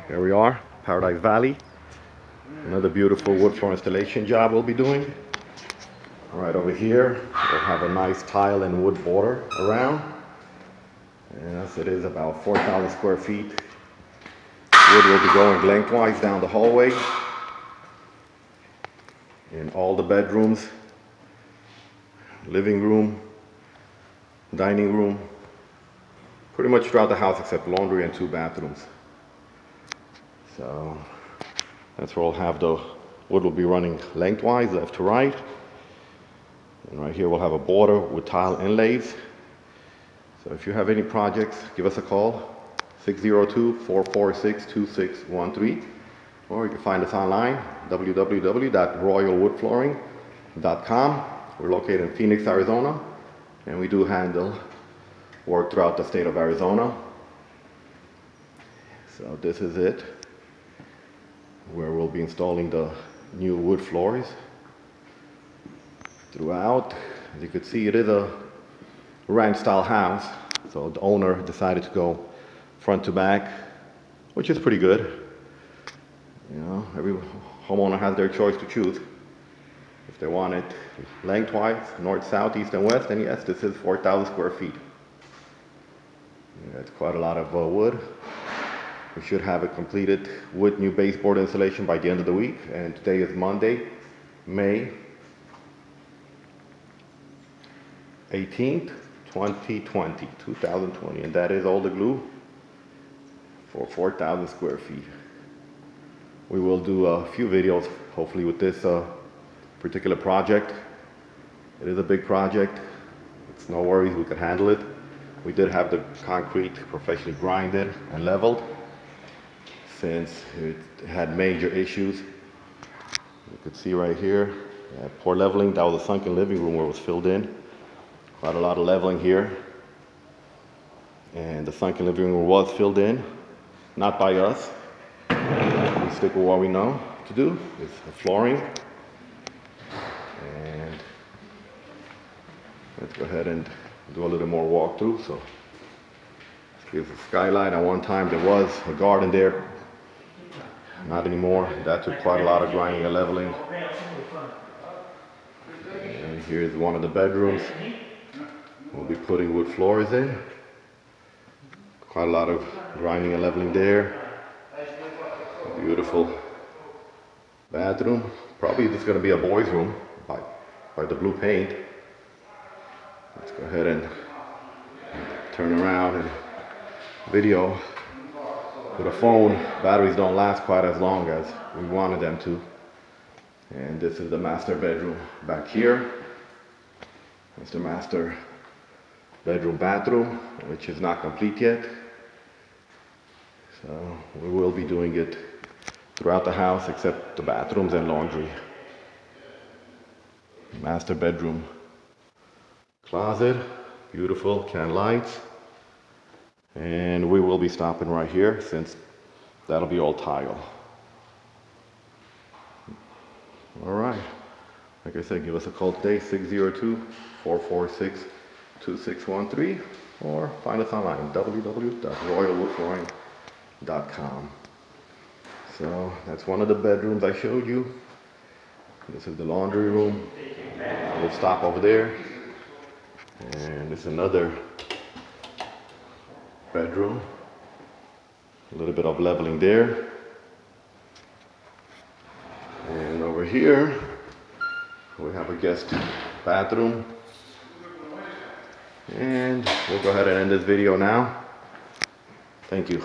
Here we are, Paradise Valley. Another beautiful wood floor installation job we'll be doing. Right over here, we'll have a nice tile and wood border around. And as it is about 4,000 square feet. Wood will be going lengthwise down the hallway. In all the bedrooms, living room, dining room, pretty much throughout the house except laundry and 2 bathrooms. So that's where we'll have the wood will be running lengthwise, left to right. And right here we'll have a border with tile inlays. So if you have any projects, give us a call, 602-446-2613. Or you can find us online, www.royalwoodflooring.com. We're located in Phoenix, Arizona, and we do handle work throughout the state of Arizona. So this is it, where we'll be installing the new wood floors throughout. As you can see, it is a ranch style house, so the owner decided to go front to back, which is pretty good. You know, every homeowner has their choice to choose. If they want it lengthwise, north, south, east, and west, then yes, this is 4,000 square feet. That's quite a lot of wood. We should have it completed with new baseboard installation by the end of the week. And today is Monday, May 18th, 2020. And that is all the glue for 4,000 square feet. We will do a few videos, hopefully, with this particular project. It is a big project. It's no worries, we could handle it. We did have the concrete professionally grinded and leveled since it had major issues. You could see right here, poor leveling. That was a sunken living room where it was filled in. Quite a lot of leveling here. And the sunken living room was filled in, not by us. We stick with what we know to do. It's the flooring. And let's go ahead and do a little more walkthrough. So here's the skylight. At one time there was a garden there. Not anymore. That took quite a lot of grinding and leveling. And here's one of the bedrooms. We'll be putting wood floors in. Quite a lot of grinding and leveling there. Beautiful bathroom. Probably just going to be a boys' room by the blue paint. Let's go ahead and turn around and video. With a phone, batteries don't last quite as long as we wanted them to. And this is the master bedroom back here. That's the master bedroom bathroom, which is not complete yet. So we will be doing it throughout the house except the bathrooms and laundry. Master bedroom closet, beautiful can lights. And we will be stopping right here since that'll be all tile. All right. Like I said, give us a call today, 602-446-2613, or find us online, www.royalwoodflooring.com. So that's one of the bedrooms I showed you. This is the laundry room. We'll stop over there. And it's another bedroom. A little bit of leveling there. And over here, we have a guest bathroom. And we'll go ahead and end this video now. Thank you.